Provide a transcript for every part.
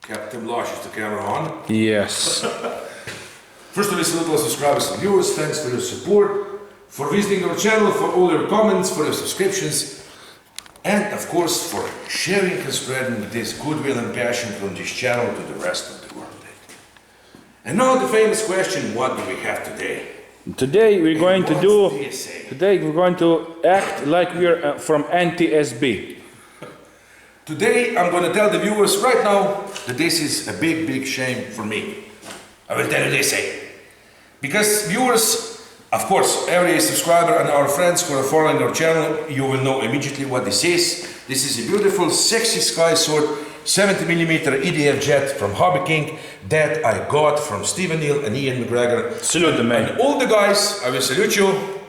Captain Blush, is the camera on? Yes. First of all, salute all subscribers and viewers. Thanks for your support, for visiting our channel, for all your comments, for your subscriptions, and of course for sharing and spreading this goodwill and passion from this channel to the rest of the world. And now the famous question, what do we have today? Today we're going to do. DSA? Today we're going to act like we're from NTSB. Today I'm going to tell the viewers right now that this is a big shame for me. I will tell you this, because viewers, of course, every subscriber and our friends who are following our channel, you will know immediately what this is. This is a beautiful, sexy SkySword 70mm EDF jet from Hobby King that I got from Stephen Neal and Ian McGregor. Salute the man. And all the guys, I will salute you.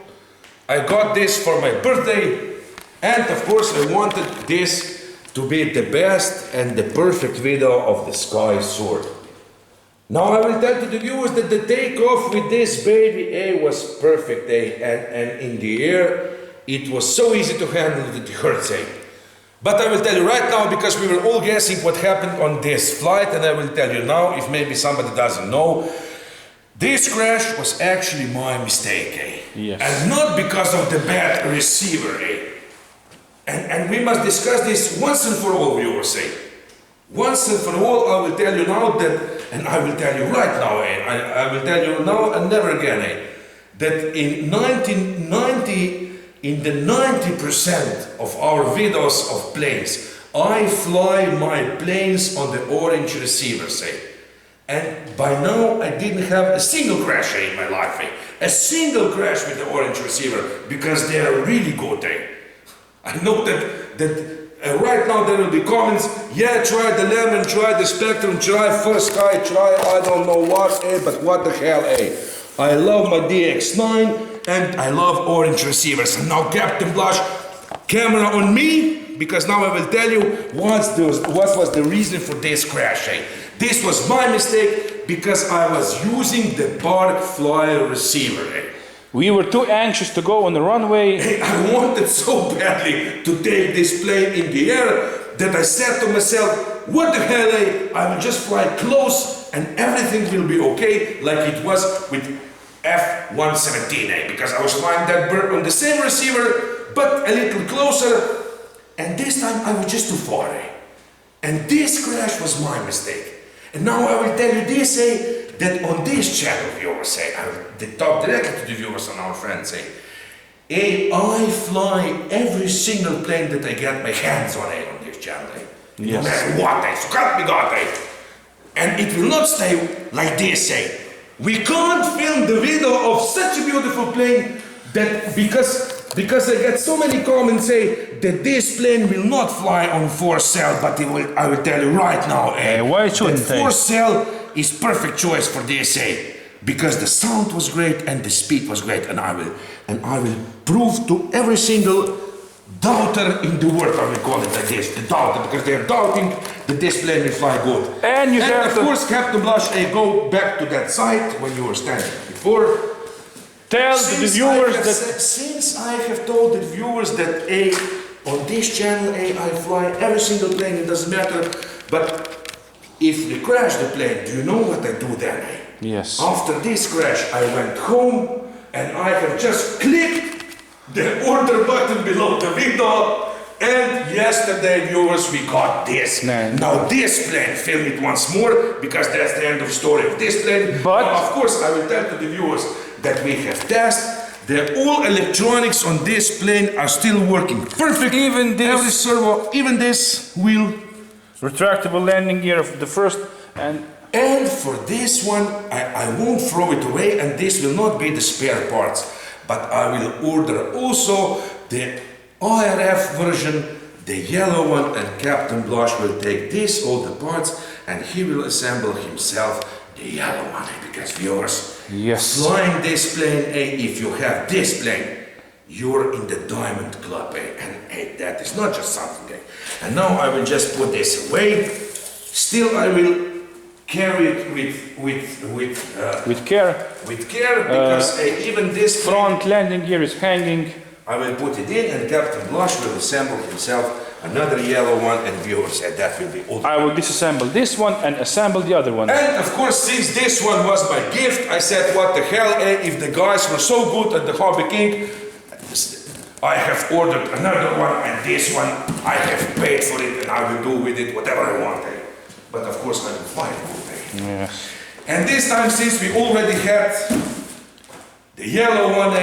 I got this for my birthday, and of course I wanted this to be the best and the perfect video of the SkySword. Now I will tell to the viewers that the takeoff with this baby was perfect, and in the air it was so easy to handle that it hurts. But I will tell you right now, because we were all guessing what happened on this flight, and I will tell you now, if maybe somebody doesn't know, this crash was actually my mistake, Yes. And not because of the bad receiver, And we must discuss this once and for all, viewers, Once and for all, I will tell you now that, and I will tell you right now, I will tell you now and never again, that in 1990, in the 90% of our videos of planes, I fly my planes on the orange receivers, And by now I didn't have a single crash in my life, A single crash with the orange receiver, because they are really good, I know that right now there will be comments, yeah, try the Lemon, try the Spectrum, try First Sky, try I don't know what, but what the hell, I love my DX9 and I love orange receivers. And now Captain Blush, camera on me, because now I will tell you what was the reason for this crash. This was my mistake, because I was using the Park Flyer receiver. We were too anxious to go on the runway. I wanted so badly to take this plane in the air that I said to myself, what the hell, I will just fly close and everything will be okay, like it was with F-117, because I was flying that bird on the same receiver, but a little closer, and this time I was just too far, And this crash was my mistake. And now I will tell you this, that on this channel, viewers, I will talk directly to the viewers and our friends, I fly every single plane that I get my hands on, on this channel, Yes. No matter what, so help me God, And it will not stay like this, We can't film the video of such a beautiful plane that because I get so many comments that this plane will not fly on 4-cell, but I will tell you right now, why shouldn't that 4-cell is perfect choice for this, because the sound was great and the speed was great, and I will prove to every single doubter in the world, I will call it like this, the doubter, because they are doubting that this plane will fly good. And of course, Captain Blush, go back to that site when you were standing before. Tell the viewers that... Since I have told the viewers that on this channel I fly every single plane, it doesn't matter, but if they crash the plane, do you know what I do then? Yes. After this crash, I went home and I have just clicked the order button below the video, and yesterday, viewers, we got this. Man. Now this plane, film it once more, because that's the end of story of this plane. But now, of course, I will tell to the viewers that we have tested. All electronics on this plane are still working perfect. Even this. Every servo, even this wheel. Retractable landing gear of the first, and for this one, I won't throw it away, and this will not be the spare parts, but I will order also the IRF version, the yellow one, and Captain Blush will take all the parts, and he will assemble himself the yellow one, because viewers, yes, flying this plane, if you have this plane, you're in the Diamond Club, and that is not just something, And now I will just put this away. Still, I will carry it with care. Because even this front landing gear is hanging. I will put it in, and Captain Blush will assemble himself another yellow one, and viewers said that will be all. I will disassemble this one and assemble the other one. And of course, since this one was my gift, I said, what the hell, if the guys were so good at the Hobby King, I have ordered another one, and this one, I have paid for it, and I will do with it whatever I want. But of course, I will find it. Yes. And this time, since we already had the yellow one,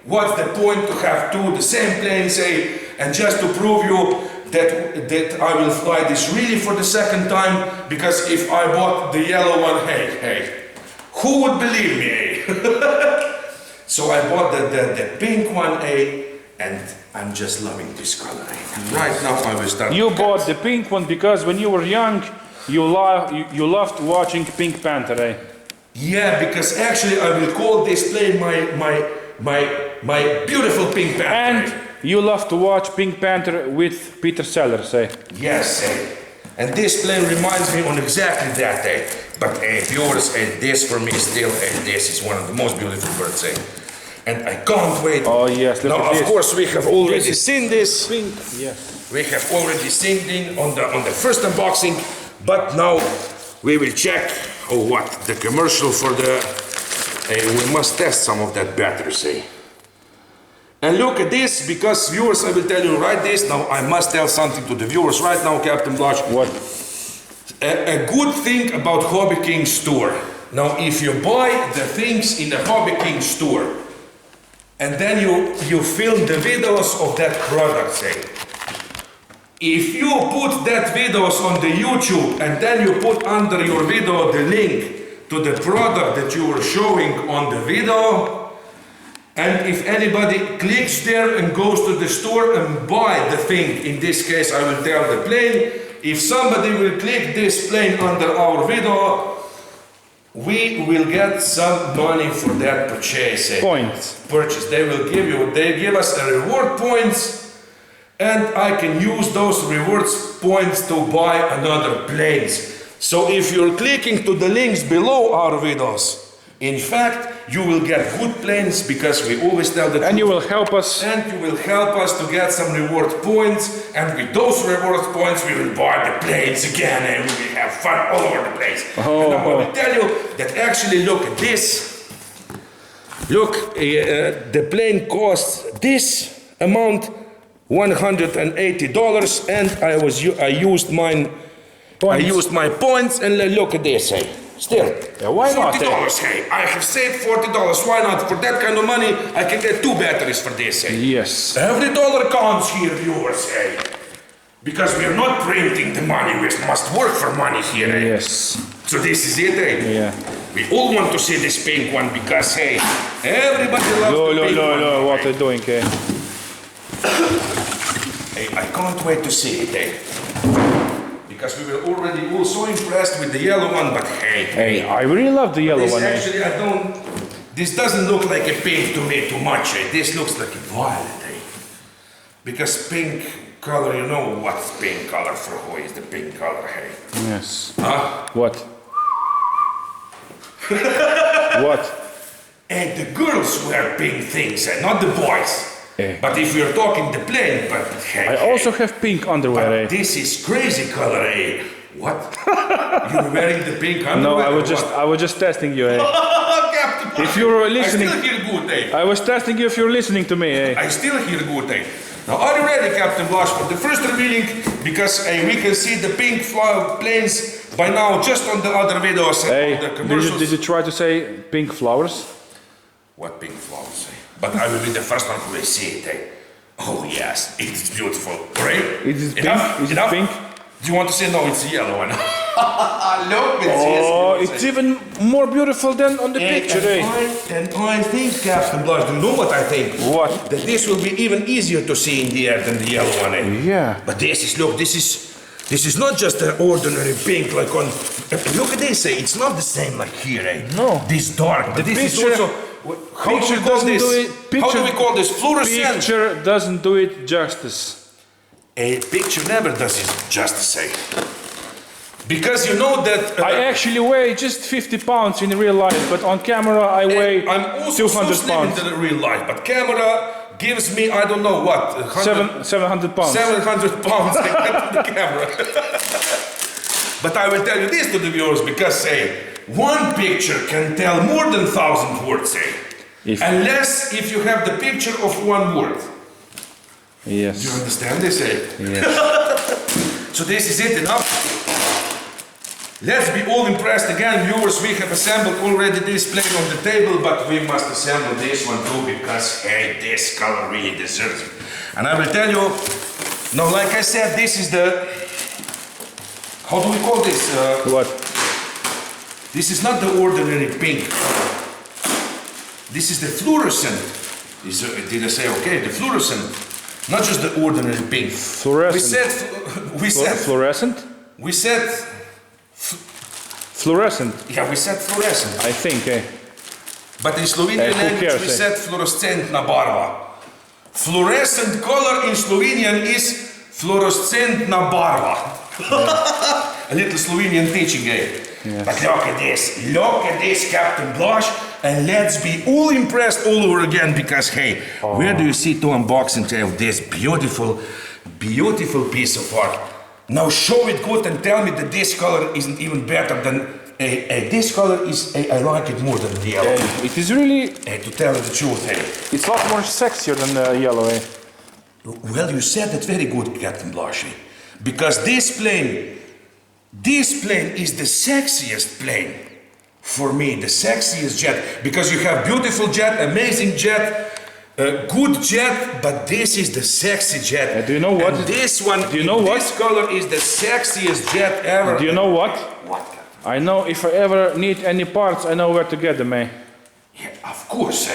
what's the point to have two the same planes, and just to prove you that I will fly this really for the second time, because if I bought the yellow one, hey, who would believe me, So I bought the pink one, and I'm just loving this color. Right now I will start. You bought the pink one because when you were young, you loved watching Pink Panther, Yeah, because actually I will call this plane my beautiful Pink Panther. And you love to watch Pink Panther with Peter Sellers, Yes, and this plane reminds me on exactly that, But viewers, this for me still, this is one of the most beautiful birds, And I can't wait. Oh yes, look now at of this. course we have already seen this. Pink, yes. We have already seen it on the first unboxing, but now we will check the commercial for the. We must test some of that battery, And look at this, because viewers, I will tell you right this now. I must tell something to the viewers right now, Captain Blush. What? A good thing about Hobby King store. Now, if you buy the things in the Hobby King store, and then you film the videos of that product, if you put that videos on the YouTube and then you put under your video the link to the product that you were showing on the video, and if anybody clicks there and goes to the store and buy the thing, in this case I will tell the plane, if somebody will click this plane under our video, we will get some money for that purchase. Points. They give us a reward points, and I can use those rewards points to buy another planes. So if you're clicking to the links below our videos, in fact, you will get good planes, because we always tell the And you will help us. And you will help us to get some reward points, and with those reward points we will buy the planes again, and we will have fun all over the place. And I want to tell you that actually, look at this. Look, the plane costs this amount, $180, and I used mine. Points. I used my points, and look at this, Still, why not, $40, I have saved $40. Why not? For that kind of money, I can get 2 batteries for this, Yes. Every dollar counts here, viewers, Because we are not printing the money, we must work for money here, Yes. So this is it, Yeah. We all want to see this pink one, because, everybody loves the pink one. What are you doing, I can't wait to see it, Because we were already all so impressed with the yellow one, but Hey, I really love the yellow one. Actually, this doesn't look like a pink to me too much. This looks like a violet. Because pink color, you know what's pink color for who is the pink color, Yes. Huh? What? What? And the girls wear pink things, not the boys. But if you're talking the plane, I also have pink underwear, This is crazy color, What? You're wearing the pink underwear? No, I was just testing you, Captain, If you're listening, I still hear good, I was testing you if you're listening to me, I still hear good, Now, are you ready, Captain Blush, for the first revealing? Because we can see the pink planes by now just on the other videos and the commercials. Did you try to say pink flowers? What pink flowers? But I will be the first one who will see it. Oh yes, it's beautiful. Right? Is it Enough? pink? Is Enough? it pink? Do you want to say no? It's a yellow one. Look, It's even more beautiful than on the picture, And I think, Captain Blush, do you know what I think? What? That this will be even easier to see in the air than the yellow one. Yeah. But this is not just an ordinary pink like on. Look at this, It's not the same like here, No. This dark, but this picture- is also. How do we call this? How do we call this? Fluorescent. Picture doesn't do it justice. A picture never does it justice, Because you know that. I actually weigh just 50 pounds in real life, but on camera I weigh I'm also 200 so slim pounds. in the real life, but camera gives me, I don't know what, 700 pounds. 700 pounds I get on the camera. But I will tell you this to the viewers, because one picture can tell more than 1,000 words, unless if you have the picture of one word. Yes. Do you understand this? Yes. So this is it, enough. Let's be all impressed again, viewers. We have assembled already this plane on the table, but we must assemble this one too, because this color really deserves it. And I will tell you, now like I said, this is the, how do we call this? What? This is not the ordinary pink. This is the fluorescent. Did I say okay? The fluorescent, not just the ordinary pink. Fluorescent. Fluorescent? We said fluorescent. Yeah, we said fluorescent. I think, But in Slovenian language we said fluorescentna barva. Fluorescent color in Slovenian is fluorescentna barva. A little Slovenian teaching, Yes. But look at this, Captain Blush, and let's be all impressed all over again, because where do you see to unboxing of this beautiful, beautiful piece of art? Now show it good and tell me that this color isn't even better than this color is. I like it more than the yellow. It is really. To tell the truth, It's a lot more sexier than the yellow. Well, you said that very good, Captain Blush, because this plane is the sexiest plane for me, the sexiest jet, because you have beautiful jet, amazing jet. Good jet, but this is the sexy jet. Do you know what? And this one, do you know what? This color is the sexiest jet ever. Do you know what? What? I know if I ever need any parts, I know where to get them, Yeah, of course,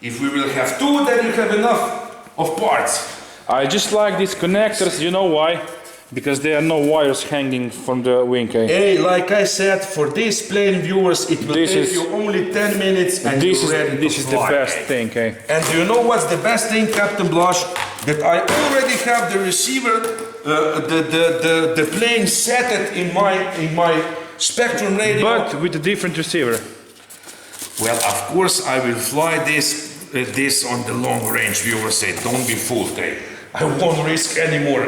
If we will have two, then you have enough of parts. I just like these connectors, you know why? Because there are no wires hanging from the wing. Like I said, for this plane, viewers, it will take you only 10 minutes and you're ready This is the best thing. And do you know what's the best thing, Captain Blush? That I already have the receiver, the plane set it in my Spectrum radio. But with a different receiver. Well, of course, I will fly this on the long range, viewers. Don't be fooled. I won't risk anymore.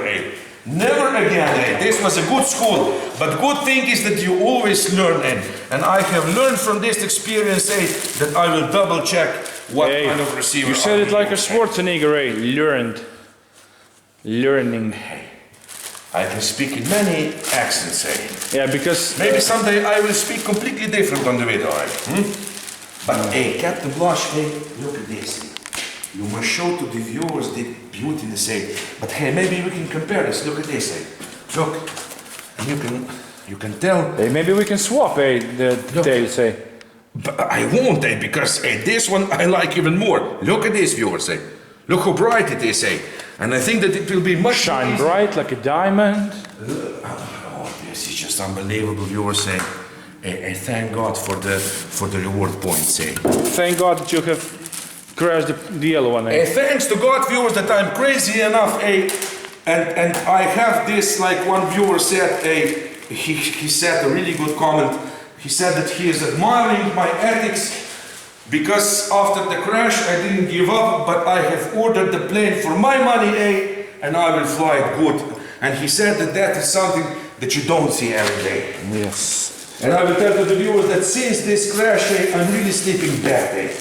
Never again. This was a good school, but good thing is that you always learn, and I have learned from this experience that I will double check what kind of receiver. You said it like a Schwarzenegger, learning. I can speak in many accents, Yeah, because maybe someday I will speak completely different on the video. But Captain Blush, look at this. You must show to the viewers the beautiness, But maybe we can compare this. Look at this, Look, and you can tell. Maybe we can swap, the tails, But I won't, because this one I like even more. Look at this, viewers, Look how bright it is, And I think that it will be much shine bright like a diamond. This is just unbelievable, viewers, thank God for the reward points, Thank God that you have crashed the yellow one, Thanks to God, viewers, that I'm crazy enough, and I have this, like one viewer said, he said a really good comment. He said that he is admiring my ethics because after the crash I didn't give up, but I have ordered the plane for my money, and I will fly it good. And he said that is something that you don't see every day. Yes. And I will tell to the viewers that since this crash, I'm really sleeping bad,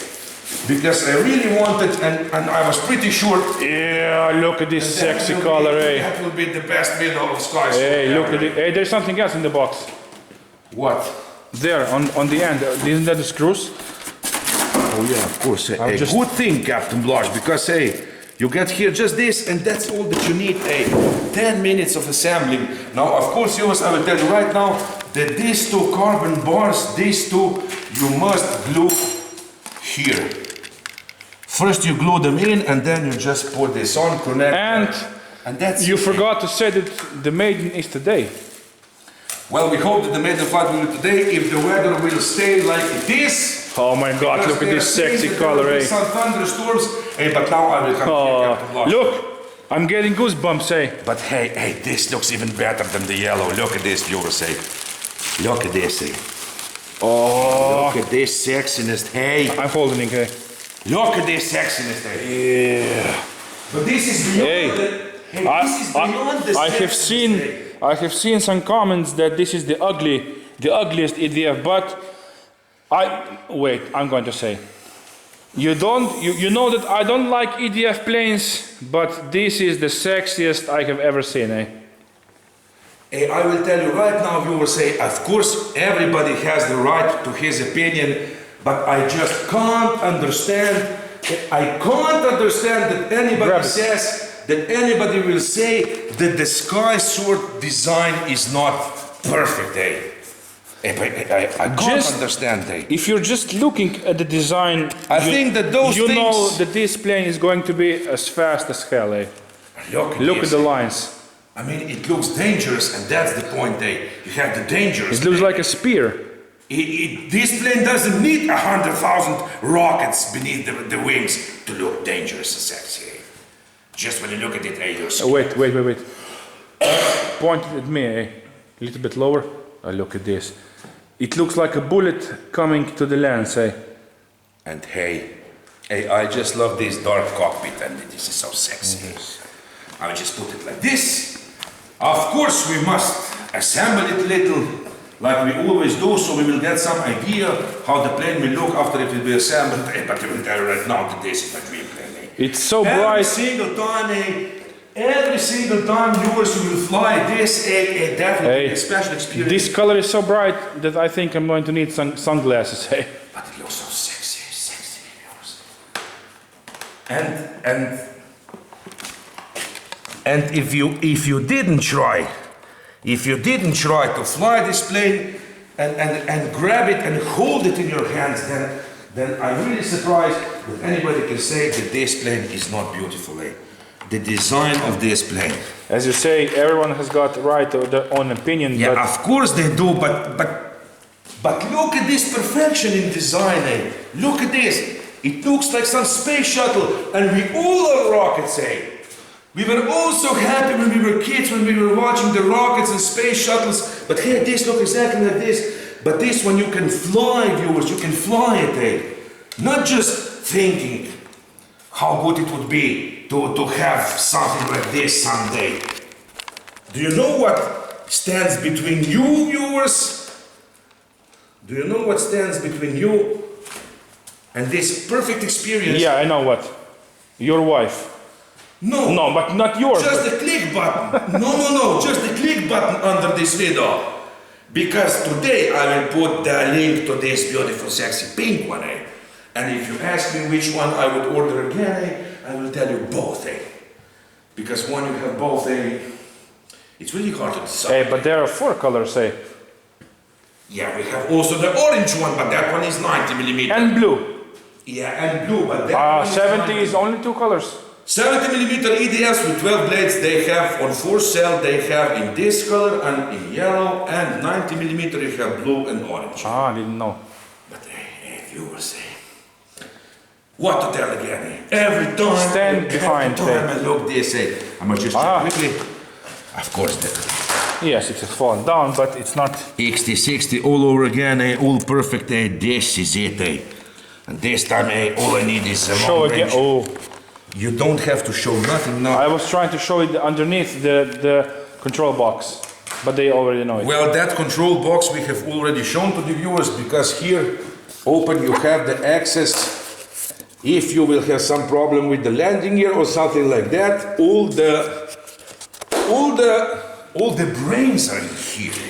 because I really wanted, and I was pretty sure. Yeah, look at this sexy color, That will be the best video of SkySword. Look at it. There's something else in the box. What? There, on the end. Isn't that the screws? Oh yeah, of course. A good thing, Captain Blush, because you get here just this, and that's all that you need. 10 minutes of assembling. Now, of course, viewers, I will tell you right now that these two carbon bars, you must glue here. First you glue them in, and then you just put this on, connect, and that's you forgot to say that the maiden is today. Well, we hope that the maiden flight will be today, if the weather will stay like it is. Oh my God, look at this sexy color, Some thunderstorms, but now I will come here, Captain Blush. Look, I'm getting goosebumps, But this looks even better than the yellow. Look at this, viewers, Look at this, Oh. Look at this sexiness, I'm holding it, Look at this sexiness there. Yeah. But this is beyond Hey, this is beyond the sexiness. I have seen some comments that this is the ugliest EDF, but I'm going to say, you know that I don't like EDF planes, but this is the sexiest I have ever seen, eh? Hey, I will tell you right now, viewers say, of course, everybody has the right to his opinion, but I just can't understand. I can't understand that anybody will say that the SkySword design is not perfect, eh? I can't understand, eh? If you're just looking at the design, I think that those you things... know that this plane is going to be as fast as hell, eh? Look at the lines. I mean, it looks dangerous, and that's the point, eh? You have the dangers. It looks like a spear. This plane doesn't need 100,000 rockets beneath the wings to look dangerous and sexy, eh? Just when you look at it, eh, you're scared. Wait. Point it at me, eh? A little bit lower. Oh, look at this. It looks like a bullet coming to the lens, eh? And hey, I just love this dark cockpit, and this is so sexy. I will just put it like this. Of course, we must assemble it a little, like we always do, so we will get some idea how the plane will look after it will be assembled. But I will tell you right now that this is my dream plane. It's so bright. Every single time viewers will fly this, definitely a special experience. This color is so bright that I think I'm going to need some sunglasses, eh? But it looks so sexy, viewers. And if you didn't try to fly this plane and grab it and hold it in your hands, then I'm really surprised that anybody can say that this plane is not beautiful, eh? The design of this plane. As you say, everyone has got the right to their own opinion. Yeah, but of course they do, but look at this perfection in design, eh? Look at this. It looks like some space shuttle, and we all are rockets, eh? We were all so happy when we were kids, when we were watching the rockets and space shuttles. But here, this looks exactly like this. But this one you can fly, viewers, you can fly it, eh? Not just thinking how good it would be to have something like this someday. Do you know what stands between you, viewers? Do you know what stands between you and this perfect experience? yeah, I know what. Your wife. No, but not yours. Just the click button. No, just the click button under this video. Because today I will put the link to this beautiful, sexy pink one, eh? And if you ask me which one I would order again, eh, I will tell you both, eh? Because when you have both, eh, it's really hard to decide. Hey, but there are 4 colors, eh? Yeah, we have also the orange one, but that one is 90mm. And blue. Yeah, and blue, but that one 70 is is only 2 colors. 70mm EDFs with 12 blades they have on 4 cell, they have in this color and in yellow, and 90mm you have blue and orange. I didn't know. But viewers say, what to tell again? Every time, Stand behind every time I look this, I must just check quickly. Of course, Yes, it has fallen down, but it's not. XT60 all over again, all perfect. This is it. And this time, all I need is a Show long again. range. Oh, You don't have to show nothing now. I was trying to show it underneath the control box, but they already know it. Well, that control box we have already shown to the viewers, because here, open, you have the access. If you will have some problem with the landing gear or something like that, all the brains are in here.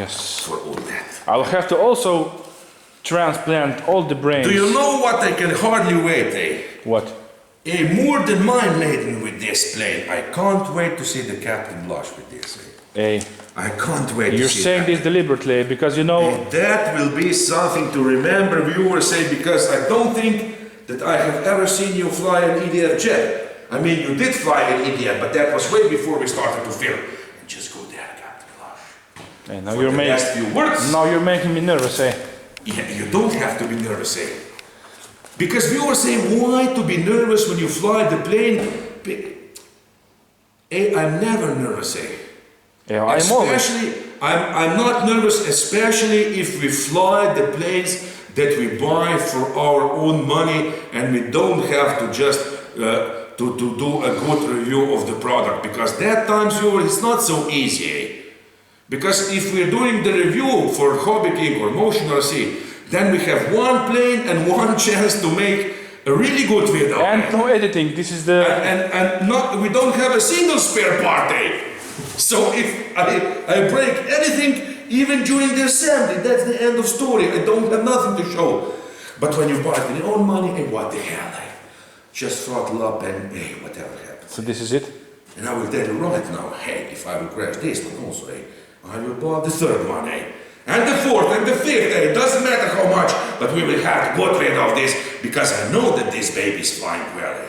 Yes. For all that. I'll have to also transplant all the brains. Do you know what? I can hardly wait, What? more than mine laden with this plane. I can't wait to see the captain blush with this. Hey, I can't wait to you're see saying that. this deliberately because you know. That will be something to remember, viewers say, because I don't think that I have ever seen you fly an EDF jet. I mean, you did fly an EDF, but that was way before we started to film. Just go there, Captain Blush. Hey, Now you're making me nervous, eh? Yeah, you don't have to be nervous, eh? Because viewers say, why to be nervous when you fly the plane? I'm never nervous, eh? Yeah, I'm always. I'm not nervous, especially if we fly the planes that we buy for our own money, and we don't have to just to do a good review of the product, because that times over it's not so easy. Eh? Because if we're doing the review for Hobby King or Motion RC, then we have one plane and one chance to make a really good video. And no editing. This is the. And not, we don't have a single spare part. Eh? So if I break anything, even during the assembly, that's the end of story. I don't have nothing to show. But when you buy it with your own money, hey, what the hell? Eh? Just throttle up and hey, whatever happens. So this is it? And I will tell you right now, hey, if I will crash this one also, eh, I will buy the third one, eh? And the fourth and the fifth, eh? It doesn't matter how much, but we will have to get rid of this, because I know that this baby is flying well, eh?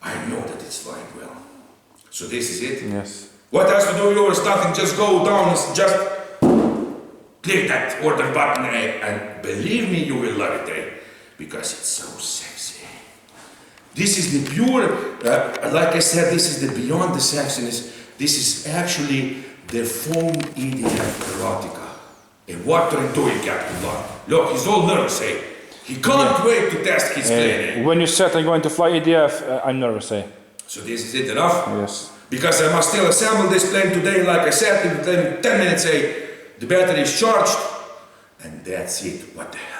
I know that it's flying well. So this is it? Yes. What has to do yours? Nothing, just go down, just click that order button, eh? And believe me, you will love it, eh? Because it's so sexy. This is the pure, like I said, this is the beyond the sexiness. This is actually the foam EDF erotica. And what are you doing, Captain Blood? Look, he's all nervous, eh? He can't wait to test his plane, eh? When you said I'm going to fly EDF, I'm nervous, eh? So this is it enough? Yes. Because I must still assemble this plane today, like I said, in 10 minutes, eh? The battery is charged, and that's it. What the hell?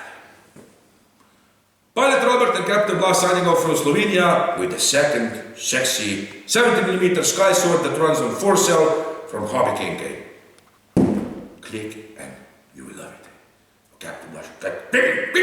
Pilot Robert and Captain Blas signing off from Slovenia with the second sexy 70mm SkySword that runs on 4-cell from Hobby King. Click and you will love it. Captain Blas, click.